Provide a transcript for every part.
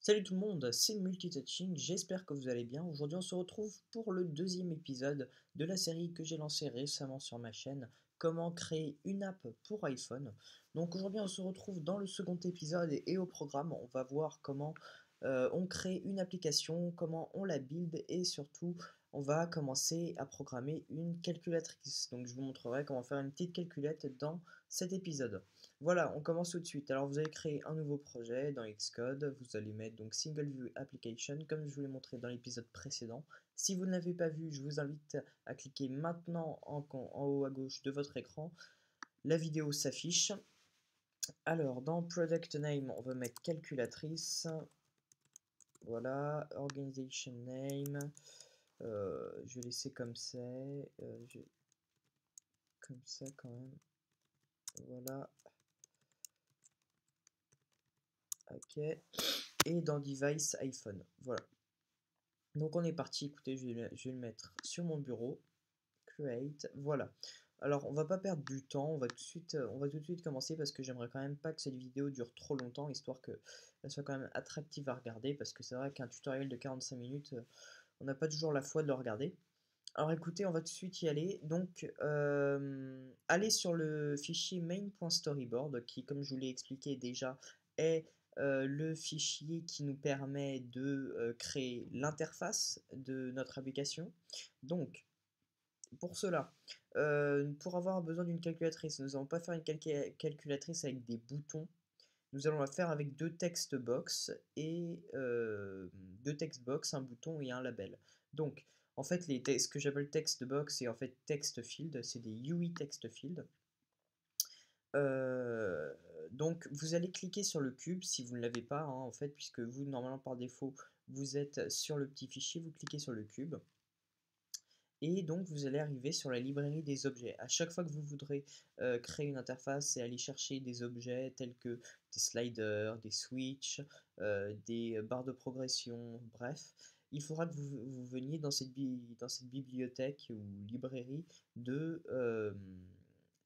Salut tout le monde, c'est Multitouching, j'espère que vous allez bien. Aujourd'hui on se retrouve pour le deuxième épisode de la série que j'ai lancée récemment sur ma chaîne, comment créer une app pour iPhone. Donc aujourd'hui on se retrouve dans le second épisode et au programme on va voir comment on crée une application, comment on la build et surtout on va commencer à programmer une calculatrice. Donc je vous montrerai comment faire une petite calculette dans cet épisode. Voilà, on commence tout de suite. Alors vous allez créer un nouveau projet dans Xcode, vous allez mettre donc Single View Application comme je vous l'ai montré dans l'épisode précédent. Si vous ne l'avez pas vu, je vous invite à cliquer maintenant en haut à gauche de votre écran. La vidéo s'affiche. Alors dans Product Name, on va mettre calculatrice. Voilà, Organization Name. Je vais laisser comme c'est. Comme ça quand même. Voilà. Ok. Et dans Device iPhone. Voilà. Donc on est parti, écoutez, je vais le mettre sur mon bureau. Create, voilà. Alors on va pas perdre du temps, on va tout de suite commencer parce que j'aimerais quand même pas que cette vidéo dure trop longtemps, histoire qu'elle soit quand même attractive à regarder, parce que c'est vrai qu'un tutoriel de 45 minutes, on n'a pas toujours la foi de le regarder. Alors écoutez, on va tout de suite y aller. Donc allez sur le fichier main.storyboard qui, comme je vous l'ai expliqué déjà, est le fichier qui nous permet de créer l'interface de notre application. Donc pour cela, pour avoir besoin d'une calculatrice, nous n'allons pas faire une calculatrice avec des boutons. Nous allons la faire avec deux text box et deux text box, un bouton et un label. Donc, en fait, ce que j'appelle text box, c'est en fait text field, c'est des UI text field. Donc, vous allez cliquer sur le cube si vous ne l'avez pas, hein, en fait, puisque vous, normalement, par défaut, vous êtes sur le petit fichier, vous cliquez sur le cube. Et donc vous allez arriver sur la librairie des objets. À chaque fois que vous voudrez créer une interface et aller chercher des objets tels que des sliders, des switches, des barres de progression, bref, il faudra que vous veniez dans cette bibliothèque ou librairie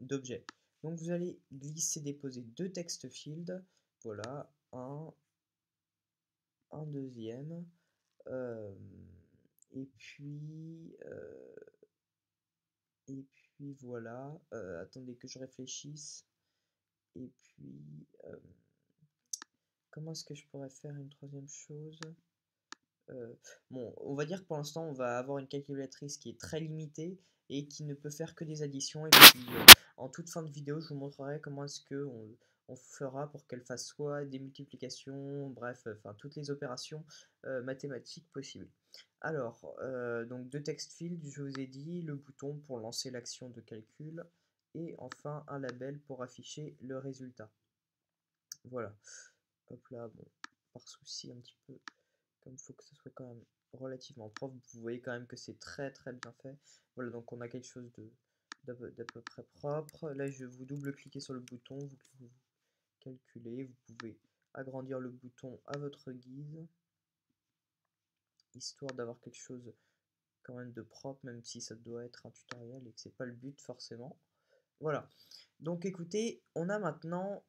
d'objets. Donc vous allez glisser, déposer deux text fields, voilà, un deuxième. Euh, et puis, euh, et puis voilà, attendez que je réfléchisse. Et puis, comment est-ce que je pourrais faire une troisième chose? Bon, on va dire que pour l'instant, on va avoir une calculatrice qui est très limitée et qui ne peut faire que des additions. Et puis, en toute fin de vidéo, je vous montrerai comment est-ce que on fera pour qu'elle fasse soit des multiplications, bref, enfin toutes les opérations mathématiques possibles. Alors, donc deux text fields, je vous ai dit, le bouton pour lancer l'action de calcul, et enfin un label pour afficher le résultat. Voilà. Hop là, bon, par souci un petit peu, comme il faut que ce soit quand même relativement propre, vous voyez quand même que c'est très bien fait. Voilà, donc on a quelque chose d'à peu près propre. Là, je vous double-cliquez sur le bouton, vous calculez, vous pouvez agrandir le bouton à votre guise, histoire d'avoir quelque chose quand même de propre, même si ça doit être un tutoriel et que c'est pas le but forcément. Voilà. Donc écoutez, on a maintenant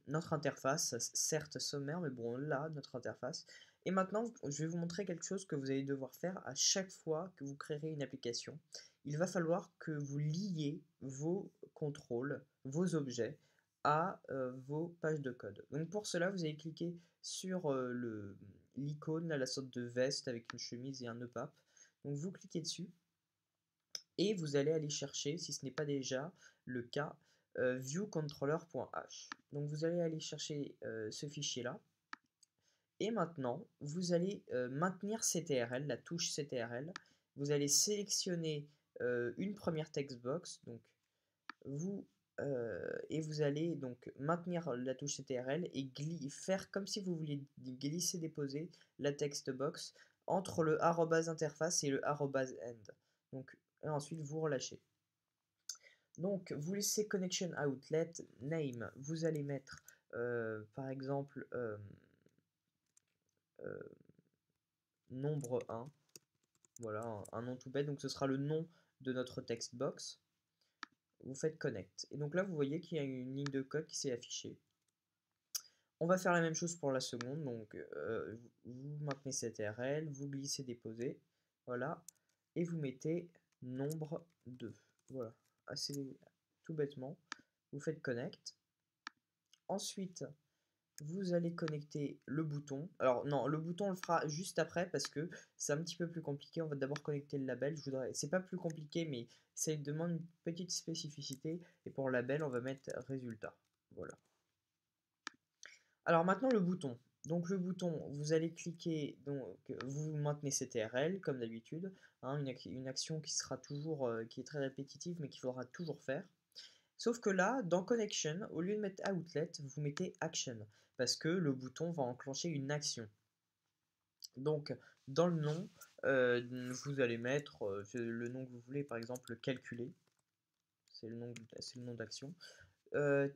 notre interface, certes sommaire, mais bon, là, notre interface. Et maintenant, je vais vous montrer quelque chose que vous allez devoir faire à chaque fois que vous créerez une application. Il va falloir que vous liez vos contrôles, vos objets, à vos pages de code. Donc pour cela, vous allez cliquer sur l'icône, la sorte de veste avec une chemise et un nœud pape. Donc vous cliquez dessus et vous allez aller chercher, si ce n'est pas déjà le cas, viewcontroller.h. Donc vous allez aller chercher ce fichier-là. Et maintenant, vous allez maintenir CTRL, la touche CTRL. Vous allez sélectionner une première textbox. Donc et vous allez donc maintenir la touche CTRL et faire comme si vous vouliez glisser déposer la textbox entre le arrobase interface et le arrobase end. Donc et ensuite vous relâchez. Donc vous laissez connection outlet name, vous allez mettre par exemple nombre 1, voilà un nom tout bête, donc ce sera le nom de notre textbox. Vous faites connect et donc là vous voyez qu'il y a une ligne de code qui s'est affichée. On va faire la même chose pour la seconde, donc vous maintenez cette RL, vous glissez déposer, voilà, et vous mettez nombre 2. Voilà, assez tout bêtement. Vous faites connect. Ensuite, vous allez connecter le bouton. Alors non, le bouton on le fera juste après parce que c'est un petit peu plus compliqué. On va d'abord connecter le label. C'est pas plus compliqué, mais ça demande une petite spécificité. Et pour le label, on va mettre résultat. Voilà. Alors maintenant le bouton. Donc le bouton, vous allez cliquer, donc vous maintenez CTRL comme d'habitude, hein, une action qui sera toujours, qui est très répétitive mais qu'il faudra toujours faire. Sauf que là, dans Connection, au lieu de mettre Outlet, vous mettez Action, parce que le bouton va enclencher une action. Donc, dans le nom, vous allez mettre le nom que vous voulez, par exemple calculer, c'est le nom d'action.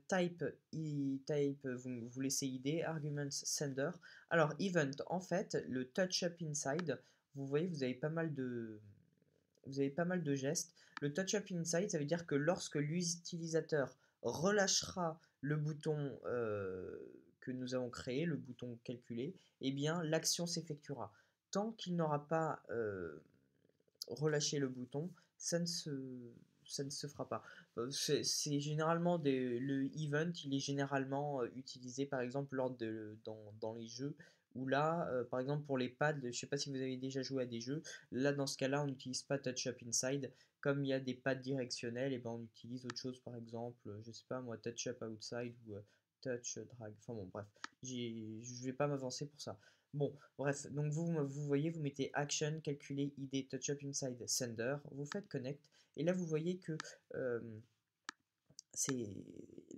Type, vous laissez ID, arguments sender. Alors, event, en fait, le touch up inside, vous voyez, vous avez pas mal de gestes. Le touch up inside, ça veut dire que lorsque l'utilisateur relâchera le bouton que nous avons créé, le bouton calculer, eh bien l'action s'effectuera. Tant qu'il n'aura pas relâché le bouton, ça ne se fera pas. C'est généralement le event, il est généralement utilisé par exemple dans les jeux où là, par exemple pour les pads, je ne sais pas si vous avez déjà joué à des jeux, là dans ce cas-là on n'utilise pas Touch Up Inside, comme il y a des pads directionnels, et ben on utilise autre chose, par exemple, je sais pas moi, Touch Up Outside ou Touch Drag, enfin bon bref, je vais pas m'avancer pour ça. Bon, bref, donc vous voyez, vous mettez Action, Calculer, ID, Touch Up Inside, Sender, vous faites Connect, et là vous voyez que euh,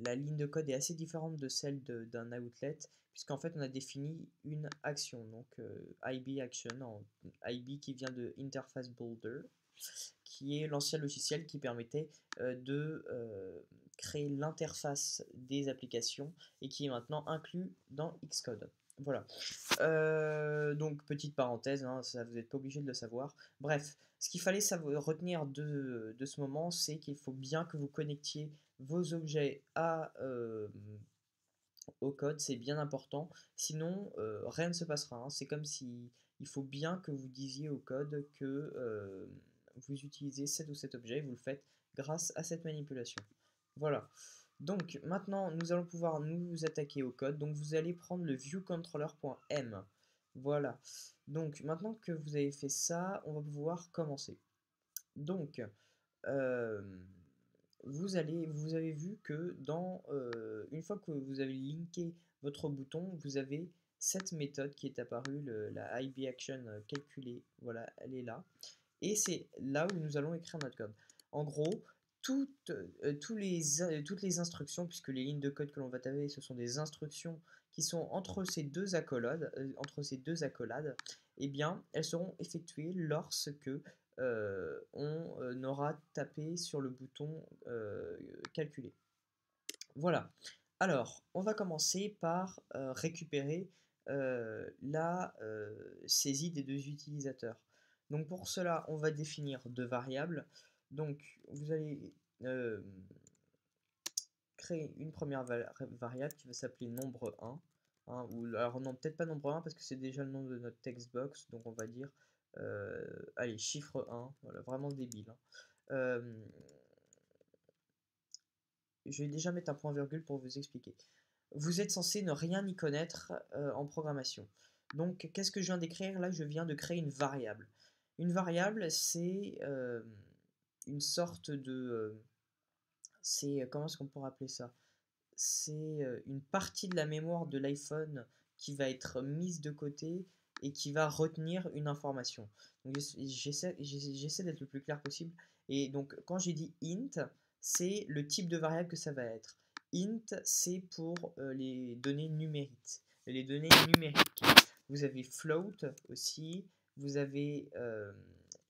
la ligne de code est assez différente de celle d'un outlet, puisqu'en fait on a défini une action, donc IB action, IB qui vient de Interface Builder, qui est l'ancien logiciel qui permettait de créer l'interface des applications et qui est maintenant inclus dans Xcode. Voilà. Donc petite parenthèse, hein, ça vous n'êtes pas obligé de le savoir. Bref, ce qu'il fallait retenir de ce moment, c'est qu'il faut bien que vous connectiez vos objets au code, c'est bien important. Sinon, rien ne se passera, hein. C'est comme si il faut bien que vous disiez au code que vous utilisez cet ou cet objet, et vous le faites grâce à cette manipulation. Voilà. Donc maintenant, nous allons pouvoir nous attaquer au code. Donc vous allez prendre le viewcontroller.m. Voilà. Donc maintenant que vous avez fait ça, on va pouvoir commencer. Donc, euh, vous avez vu que une fois que vous avez linké votre bouton, vous avez cette méthode qui est apparue, la IB action calculée. Voilà, elle est là. Et c'est là où nous allons écrire notre code. En gros, toutes les instructions, puisque les lignes de code que l'on va taper, ce sont des instructions qui sont entre ces deux accolades, eh bien, elles seront effectuées lorsque on aura tapé sur le bouton calculer. Voilà. Alors, on va commencer par récupérer la saisie des deux utilisateurs. Donc pour cela, on va définir deux variables. Donc vous allez créer une première variable qui va s'appeler nombre 1. Hein, alors non, peut-être pas nombre 1 parce que c'est déjà le nom de notre textbox. Donc on va dire, allez, chiffre 1. Voilà, vraiment débile, hein. Je vais déjà mettre un point virgule pour vous expliquer. Vous êtes censé ne rien y connaître en programmation. Donc, qu'est-ce que je viens d'écrire? Là, je viens de créer une variable. Une variable, c'est une sorte de... comment est-ce qu'on pourrait appeler ça? C'est une partie de la mémoire de l'iPhone qui va être mise de côté et qui va retenir une information. Donc, j'essaie d'être le plus clair possible. Et donc, quand j'ai dit int, c'est le type de variable que ça va être. Int, c'est pour les données numériques. Les données numériques. Vous avez float aussi. Vous avez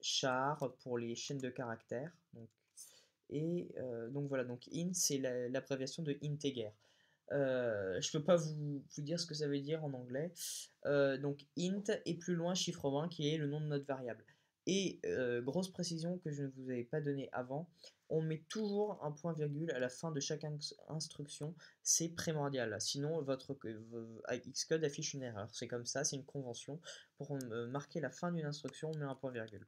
char pour les chaînes de caractères. Donc voilà, donc int c'est l'abréviation de integer. Je peux pas vous dire ce que ça veut dire en anglais. Donc int et plus loin chiffre 1 qui est le nom de notre variable. Et grosse précision que je ne vous avais pas donnée avant, on met toujours un point virgule à la fin de chaque instruction, c'est primordial. Sinon, votre Xcode affiche une erreur. C'est comme ça, c'est une convention. Pour marquer la fin d'une instruction, on met un point virgule.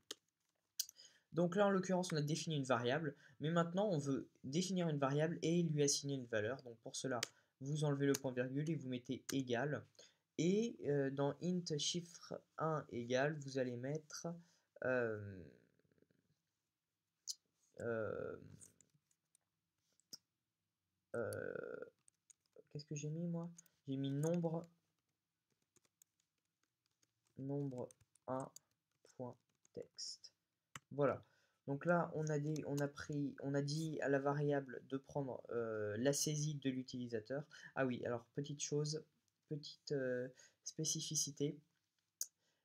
Donc là, en l'occurrence, on a défini une variable, mais maintenant, on veut définir une variable et lui assigner une valeur. Donc pour cela, vous enlevez le point virgule et vous mettez égal. Et dans int chiffre 1 égal, vous allez mettre euh, euh, euh, qu'est-ce que j'ai mis moi? J'ai mis nombre 1.text. Voilà. Donc là, on a dit à la variable de prendre la saisie de l'utilisateur. Ah oui, alors petite chose, petite spécificité.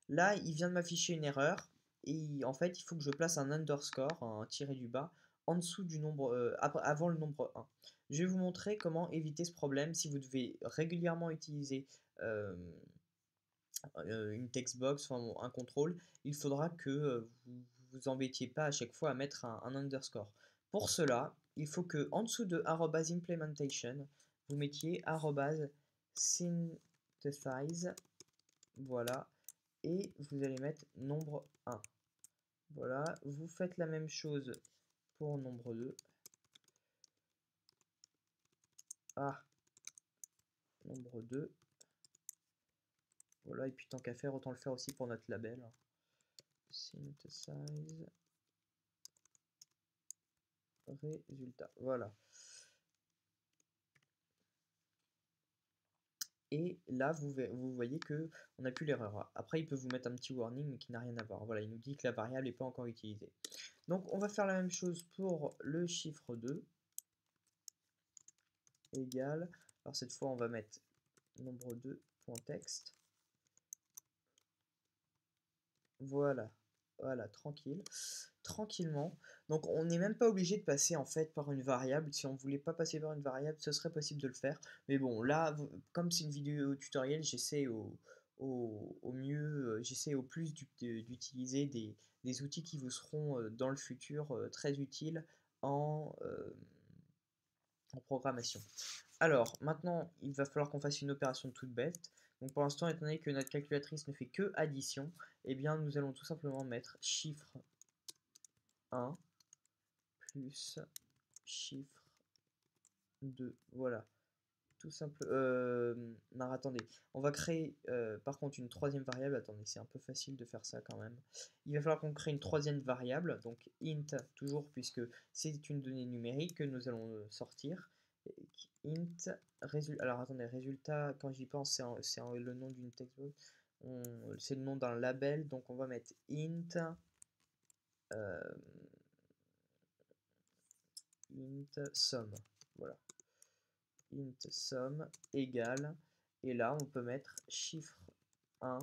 Là, il vient de m'afficher une erreur et en fait, il faut que je place un underscore, un tiré du bas, en dessous du nombre, avant le nombre 1. Je vais vous montrer comment éviter ce problème si vous devez régulièrement utiliser euh, une textbox, enfin, un contrôle. Il faudra que vous vous embêtiez pas à chaque fois à mettre un underscore. Pour cela, il faut que en dessous de @implementation, vous mettiez @synthesize, voilà, et vous allez mettre nombre 1. Voilà, vous faites la même chose pour nombre 2. Ah, nombre 2. Voilà, et puis tant qu'à faire, autant le faire aussi pour notre label. Synthesize résultat. Voilà. Et là, vous voyez que on n'a plus l'erreur. Après, il peut vous mettre un petit warning, mais qui n'a rien à voir. Voilà, il nous dit que la variable n'est pas encore utilisée. Donc, on va faire la même chose pour le chiffre 2. Égal. Alors, cette fois, on va mettre nombre 2.text. Voilà. Voilà, tranquille. Tranquillement. Donc, on n'est même pas obligé de passer en fait par une variable. Si on ne voulait pas passer par une variable, ce serait possible de le faire. Mais bon, là, comme c'est une vidéo tutoriel, j'essaie au mieux, j'essaie au plus d'utiliser des outils qui vous seront dans le futur très utiles en programmation. Alors, maintenant, il va falloir qu'on fasse une opération toute bête. Donc pour l'instant, étant donné que notre calculatrice ne fait que addition, eh bien nous allons tout simplement mettre chiffre 1 plus chiffre 2. Voilà. Tout simple. Non, attendez. On va créer par contre une troisième variable. Attendez, c'est un peu facile de faire ça quand même. Il va falloir qu'on crée une troisième variable. Donc int, toujours, puisque c'est une donnée numérique que nous allons sortir. Int, résultat. Alors attendez, résultat, quand j'y pense, c'est le nom d'une textbook. C'est le nom d'un label. Donc on va mettre int. Int sum. Voilà. Int sum égale, et là on peut mettre chiffre 1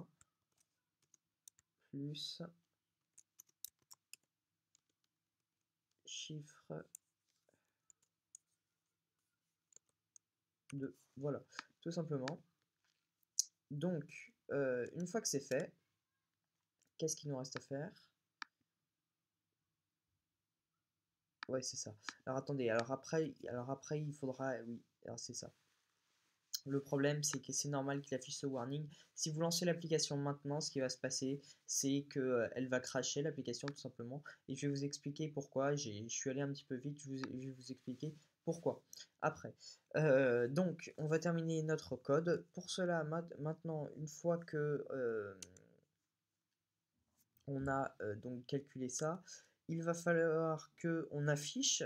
plus chiffre 2. Voilà, tout simplement. Donc, une fois que c'est fait, qu'est-ce qu'il nous reste à faire? Ouais, c'est ça. Alors attendez, alors après il faudra, oui, alors c'est ça. Le problème, c'est que c'est normal qu'il affiche ce warning. Si vous lancez l'application maintenant, ce qui va se passer, c'est qu'elle va crasher l'application tout simplement. Et je vais vous expliquer pourquoi. Je suis allé un petit peu vite, je vais vous expliquer pourquoi. Après. Donc, on va terminer notre code. Pour cela, maintenant, une fois que on a donc calculé ça, il va falloir qu'on affiche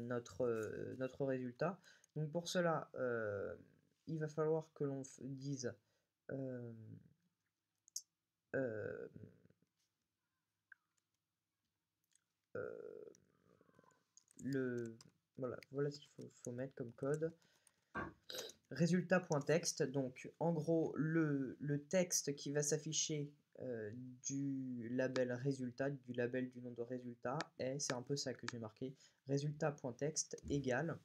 notre résultat. Donc pour cela, il va falloir que l'on dise euh, euh, euh, voilà ce qu'il faut mettre comme code. Résultat.text, donc en gros le texte qui va s'afficher du label résultat, du label du nom de résultat, c'est un peu ça que j'ai marqué, résultat.text égale,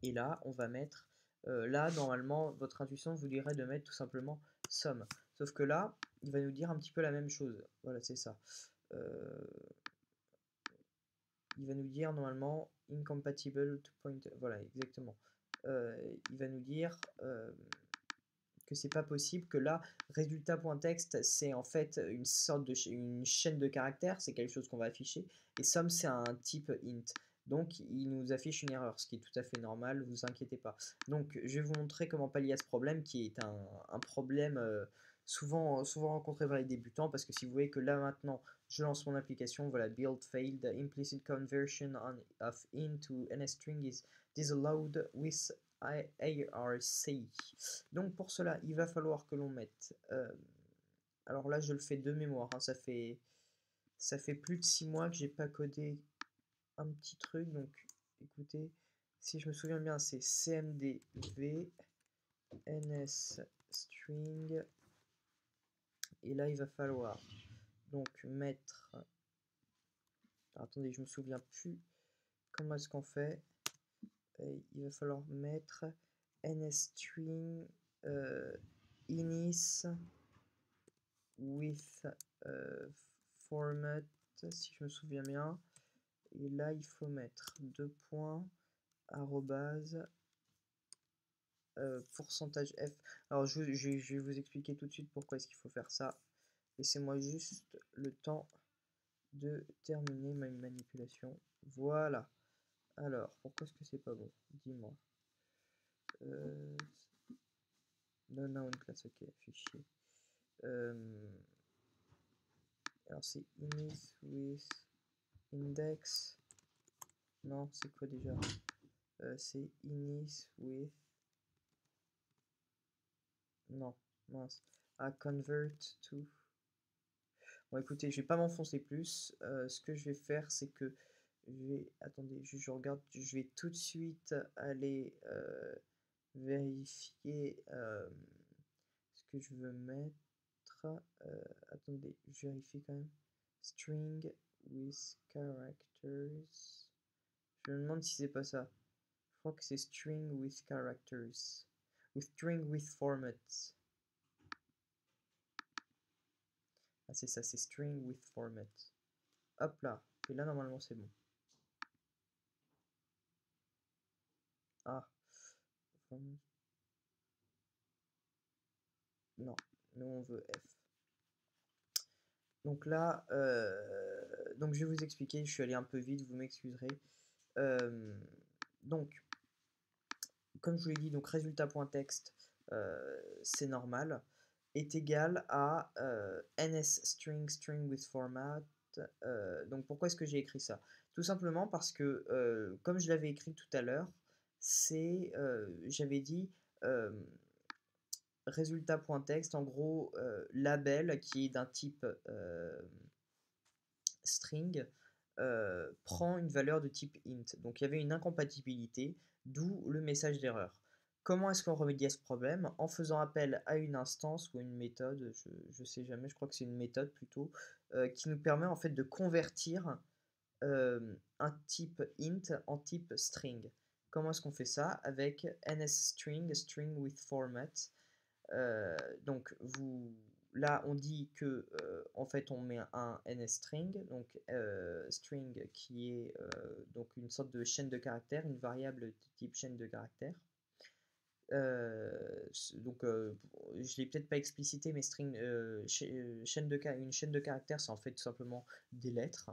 et là on va mettre, là normalement votre intuition vous dirait de mettre tout simplement somme, sauf que là il va nous dire un petit peu la même chose, voilà c'est ça. il va nous dire normalement incompatible to point, voilà exactement. Il va nous dire que c'est pas possible, que là résultat.text c'est en fait une sorte de une chaîne de caractères, c'est quelque chose qu'on va afficher, et sum c'est un type int. Donc il nous affiche une erreur, ce qui est tout à fait normal, vous inquiétez pas. Donc je vais vous montrer comment pallier à ce problème, qui est un problème souvent rencontré par les débutants, parce que si vous voyez que là maintenant je lance mon application, voilà, build failed, implicit conversion of int to NSString is disallowed with ARC. Donc pour cela, il va falloir que l'on mette... alors là, je le fais de mémoire, hein, ça fait plus de 6 mois que j'ai pas codé un petit truc, donc écoutez, si je me souviens bien, c'est cmdv NSString, et là, il va falloir donc mettre... Alors, attendez, je me souviens plus comment est-ce qu'on fait. Il va falloir mettre NSString inis with format, si je me souviens bien, et là il faut mettre deux points arrobase pourcentage f. Alors je vais vous expliquer tout de suite pourquoi est-ce qu'il faut faire ça. Laissez-moi juste le temps de terminer ma manipulation. Voilà. Alors pourquoi est-ce que c'est pas bon? Dis-moi. Non, non, une classe, ok, fichier. Alors c'est init with index. Non, c'est quoi déjà? C'est init with. Non, mince. À convert to. Bon, écoutez, je vais pas m'enfoncer plus. Ce que je vais faire, c'est que je vais. Attendez, je regarde. Je vais tout de suite aller vérifier ce que je veux mettre. Attendez, je vérifie quand même. String with characters. Je me demande si c'est pas ça. Je crois que c'est string with characters. Ou string with formats. Ah, c'est ça, c'est string with format. Hop là. Et là, normalement, c'est bon. Ah. Non, nous on veut F. Donc là, donc je vais vous expliquer, je suis allé un peu vite, vous m'excuserez. Donc, comme je vous l'ai dit, donc résultat.text, c'est normal, est égal à NSString string with format. Donc pourquoi est-ce que j'ai écrit ça? Tout simplement parce que, comme je l'avais écrit tout à l'heure, c'est, j'avais dit résultat.text, en gros, label qui est d'un type string, prend une valeur de type int. Donc il y avait une incompatibilité, d'où le message d'erreur. Comment est-ce qu'on remédie à ce problème? En faisant appel à une instance ou une méthode, je sais jamais, je crois que c'est une méthode plutôt, qui nous permet en fait de convertir un type int en type string. Comment est-ce qu'on fait ça? Avec NSString, string with format. Donc là on dit que en fait on met un NSString, donc string qui est donc une sorte de chaîne de caractères, une variable de type chaîne de caractères. Donc je l'ai peut-être pas explicité, mais string, une chaîne de caractères, c'est en fait tout simplement des lettres.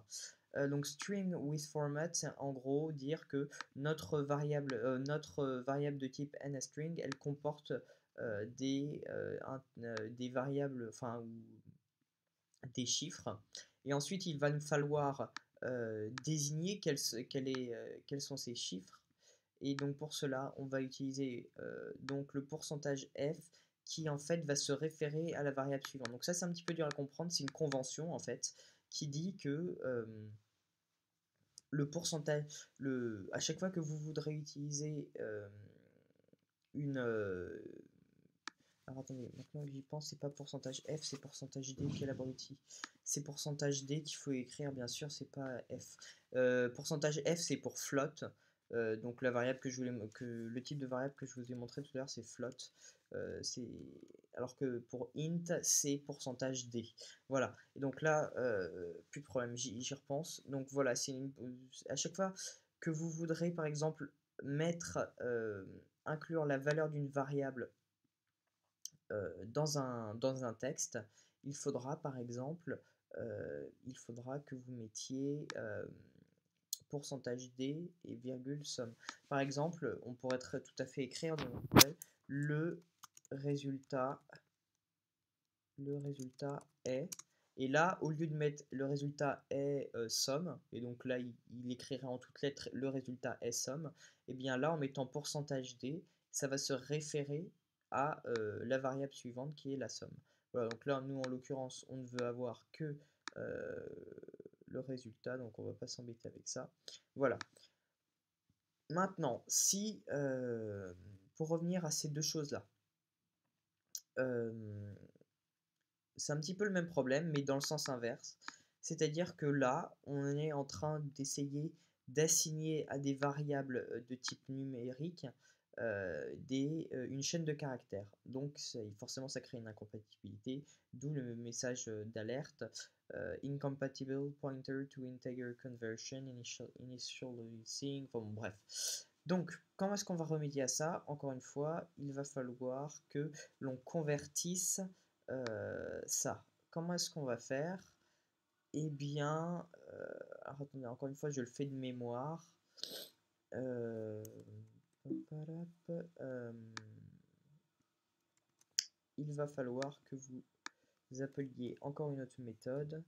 Donc string with format, c'est en gros dire que notre variable de type NSString, elle comporte des variables, enfin des chiffres, et ensuite il va nous falloir désigner quels sont ces chiffres. Et donc pour cela, on va utiliser donc le pourcentage f qui en fait va se référer à la variable suivante. Donc ça c'est un petit peu dur à comprendre, c'est une convention en fait qui dit que le pourcentage, à chaque fois que vous voudrez utiliser une... alors attendez, maintenant que j'y pense, c'est pas pourcentage f, c'est pourcentage d, quel abruti. C'est pourcentage d qu'il faut écrire, bien sûr, c'est pas f. Pourcentage f, c'est pour float. Donc la variable que le type de variable que je vous ai montré tout à l'heure, c'est float. C'est alors que pour int, c'est pourcentage %d. Voilà, et donc là, plus de problème, j'y repense. Donc voilà, à chaque fois que vous voudrez, par exemple, inclure la valeur d'une variable dans un texte, il faudra, par exemple, il faudra que vous mettiez pourcentage %d et virgule somme. Par exemple, on pourrait tout à fait écrire le résultat, le résultat est, et là, au lieu de mettre le résultat est somme, et donc là, il écrirait en toutes lettres le résultat est somme, et bien là, en mettant pourcentage %d, ça va se référer à la variable suivante qui est la somme. Voilà, donc là, nous, en l'occurrence, on ne veut avoir que euh, le résultat, donc on va pas s'embêter avec ça. Voilà. Maintenant, si, pour revenir à ces deux choses-là, euh, c'est un petit peu le même problème, mais dans le sens inverse. C'est-à-dire que là, on est en train d'essayer d'assigner à des variables de type numérique une chaîne de caractères. Donc forcément, ça crée une incompatibilité, d'où le message d'alerte. Incompatible pointer to integer conversion initializing. Enfin bon, bref. Donc, comment est-ce qu'on va remédier à ça? Encore une fois, il va falloir que l'on convertisse ça. Comment est-ce qu'on va faire? Eh bien, alors attendez, encore une fois, je le fais de mémoire. Euh, euh, il va falloir que vous appeliez encore une autre méthode.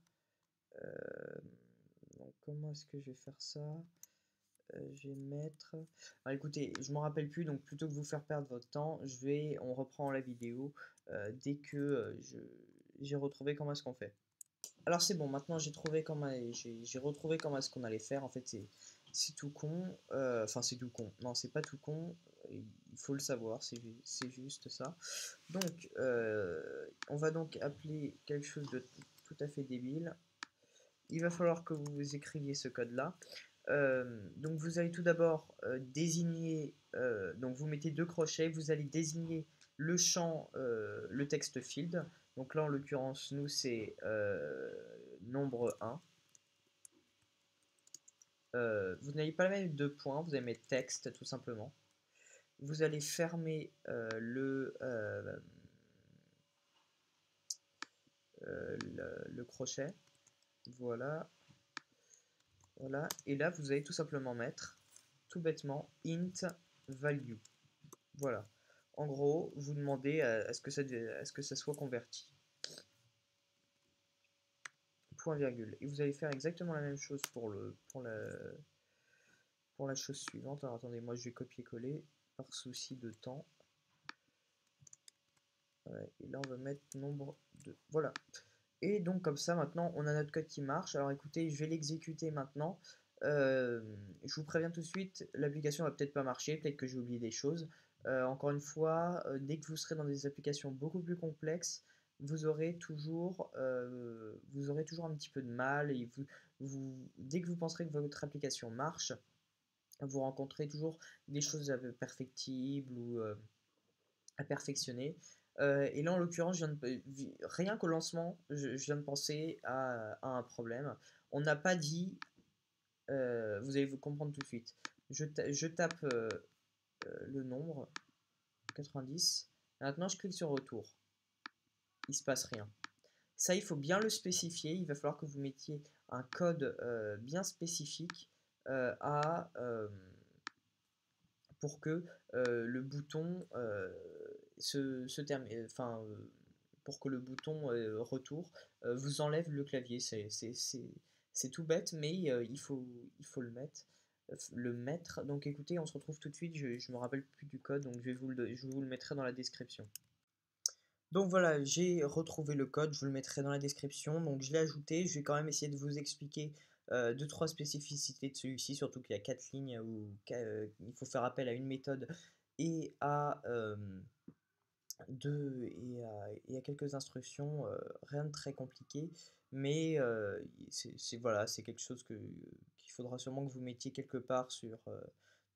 Donc, comment est-ce que je vais faire ça? Je vais mettre... Alors, écoutez, je m'en rappelle plus, donc plutôt que vous faire perdre votre temps, on reprend la vidéo dès que j'ai retrouvé comment est-ce qu'on fait. Alors c'est bon, maintenant j'ai retrouvé comment est-ce qu'on allait faire. En fait, c'est tout con. Enfin, c'est tout con. Non, c'est pas tout con. Il faut le savoir, c'est juste ça. Donc, on va donc appeler quelque chose de tout à fait débile. Il va falloir que vous écriviez ce code-là. Donc, vous allez tout d'abord désigner. Donc, vous mettez deux crochets. Vous allez désigner le champ, le text field. Donc là, en l'occurrence, nous, c'est nombre 1. Vous n'allez pas mettre de points, vous allez mettre texte, tout simplement. Vous allez fermer le crochet. Voilà. Voilà. Et là, vous allez tout simplement mettre, tout bêtement, int value. Voilà. En gros, vous demandez à ce que ça soit converti. Point virgule. Et vous allez faire exactement la même chose pour la chose suivante. Alors attendez, moi je vais copier-coller par souci de temps. Ouais, et là on va mettre nombre de... Voilà. Et donc comme ça maintenant on a notre code qui marche. Alors écoutez, je vais l'exécuter maintenant. Je vous préviens tout de suite, l'application va peut-être pas marcher, peut-être que j'ai oublié des choses. Encore une fois, dès que vous serez dans des applications beaucoup plus complexes, vous aurez toujours un petit peu de mal, et dès que vous penserez que votre application marche, vous rencontrez toujours des choses perfectibles ou à perfectionner. Et là, en l'occurrence, rien qu'au lancement, je viens de penser à un problème. On n'a pas dit, vous allez vous comprendre tout de suite. Je tape le nombre 90. Maintenant, je clique sur retour. Il se passe rien. Ça, il faut bien le spécifier. Il va falloir que vous mettiez un code bien spécifique pour que le bouton pour que le bouton retour vous enlève le clavier. C'est tout bête, mais il faut le mettre. Donc écoutez, on se retrouve tout de suite. Je me rappelle plus du code, donc je vous le mettrai dans la description. Donc voilà, j'ai retrouvé le code, je vous le mettrai dans la description. Donc je l'ai ajouté, je vais quand même essayer de vous expliquer 2-3 spécificités de celui-ci, surtout qu'il y a 4 lignes où il faut faire appel à une méthode et à quelques instructions, rien de très compliqué, mais voilà, c'est quelque chose qu'il faudra sûrement que vous mettiez quelque part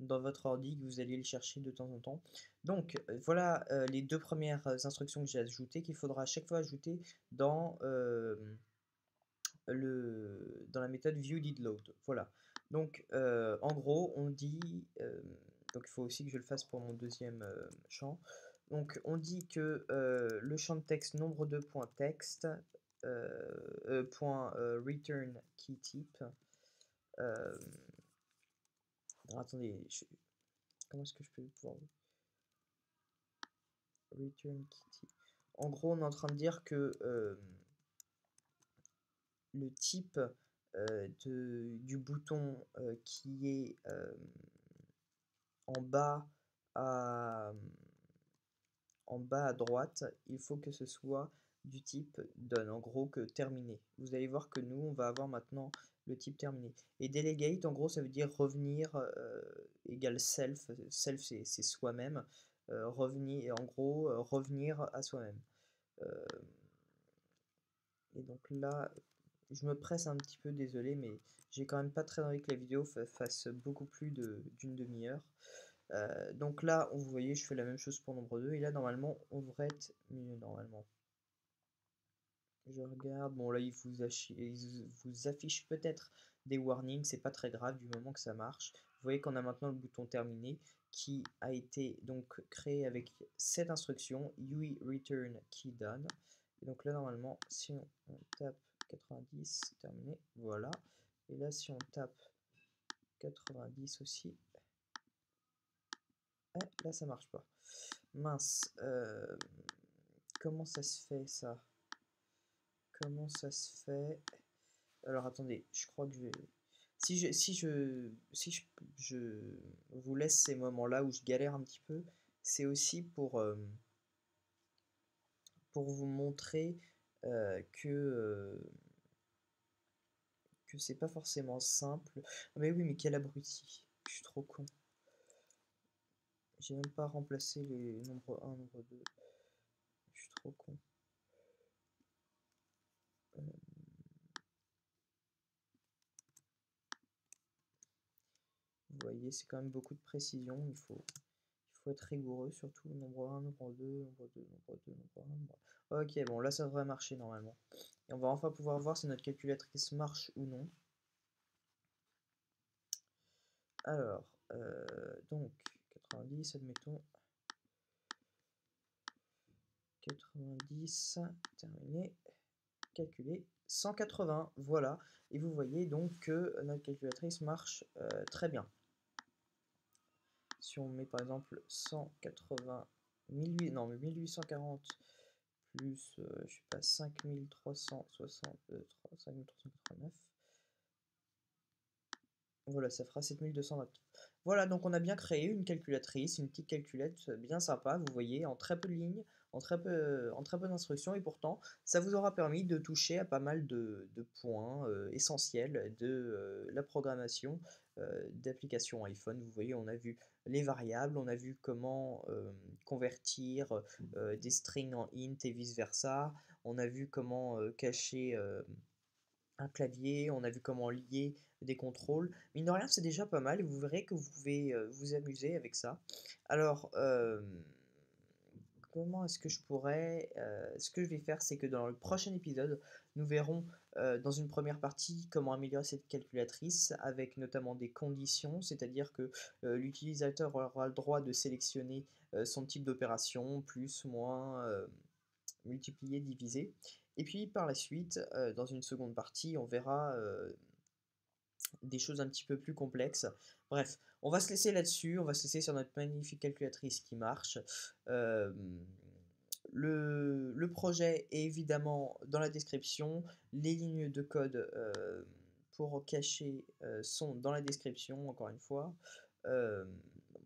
dans votre ordi, que vous allez le chercher de temps en temps. Donc voilà les deux premières instructions que j'ai ajoutées, qu'il faudra à chaque fois ajouter dans, dans la méthode viewDidLoad. Voilà. Donc en gros, on dit, donc il faut aussi que je le fasse pour mon deuxième champ. Donc on dit que le champ de texte nombre 2.text return key type. Alors, attendez, comment est-ce que je peux pouvoir return key type. En gros, on est en train de dire que le type du bouton qui est en bas à, en bas à droite, il faut que ce soit du type done, en gros que terminé. Vous allez voir que nous, on va avoir maintenant le type terminé. Et delegate, en gros, ça veut dire revenir égale self. Self, c'est soi-même. Revenir, en gros, revenir à soi-même. Et donc là, je me presse un petit peu, désolé, mais j'ai quand même pas très envie que la vidéo fasse beaucoup plus d'une demi-heure. Donc là, vous voyez, je fais la même chose pour nombre 2, et là, normalement, on devrait être mieux, normalement. Je regarde, bon là, il vous affiche peut-être des warnings, c'est pas très grave du moment que ça marche. Vous voyez qu'on a maintenant le bouton terminé qui a été donc créé avec cette instruction, UI return key done. Et donc là, normalement, si on tape 90, terminé, voilà. Et là, si on tape 90 aussi, là, ça marche pas. Mince, comment ça se fait ça? Comment ça se fait? Alors attendez, je crois que je vais... Si je vous laisse ces moments-là où je galère un petit peu, c'est aussi pour vous montrer que c'est pas forcément simple. Ah, mais oui, mais quel abruti. Je suis trop con. J'ai même pas remplacé les nombres 1, nombre 2. Je suis trop con. Vous voyez, c'est quand même beaucoup de précision. Il faut être rigoureux, surtout nombre 1, nombre 2, nombre 2, nombre 2, nombre 1, nombre 1. Ok, bon, là ça devrait marcher normalement. Et on va enfin pouvoir voir si notre calculatrice marche ou non. Alors, donc 90, admettons. 90, terminé. Calculer 180, voilà. Et vous voyez donc que notre calculatrice marche très bien. Si on met par exemple 180, 1840 plus, je sais pas, 5389, voilà, ça fera 7220. Voilà, donc on a bien créé une calculatrice, une petite calculette bien sympa, vous voyez, en très peu de lignes, en très peu d'instructions, et pourtant, ça vous aura permis de toucher à pas mal de points essentiels de la programmation d'applications iPhone. Vous voyez, on a vu les variables, on a vu comment convertir des strings en int et vice-versa, on a vu comment cacher un clavier, on a vu comment lier des contrôles. Mine de rien, c'est déjà pas mal et vous verrez que vous pouvez vous amuser avec ça. Alors, comment est-ce que je pourrais... ce que je vais faire, c'est que dans le prochain épisode, nous verrons dans une première partie comment améliorer cette calculatrice avec notamment des conditions, c'est-à-dire que l'utilisateur aura le droit de sélectionner son type d'opération, plus, moins, multiplier, diviser. Et puis par la suite, dans une seconde partie, on verra des choses un petit peu plus complexes. Bref, on va se laisser là-dessus, on va se laisser sur notre magnifique calculatrice qui marche. Le projet est évidemment dans la description, les lignes de code pour cacher sont dans la description, encore une fois.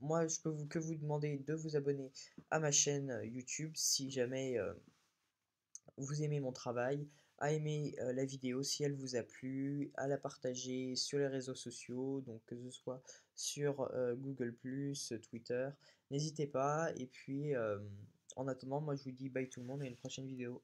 Moi, je peux que vous demander de vous abonner à ma chaîne YouTube si jamais vous aimez mon travail, à aimer la vidéo si elle vous a plu, à la partager sur les réseaux sociaux, donc que ce soit sur Google+, Twitter, n'hésitez pas. Et puis en attendant, moi je vous dis bye tout le monde et à une prochaine vidéo.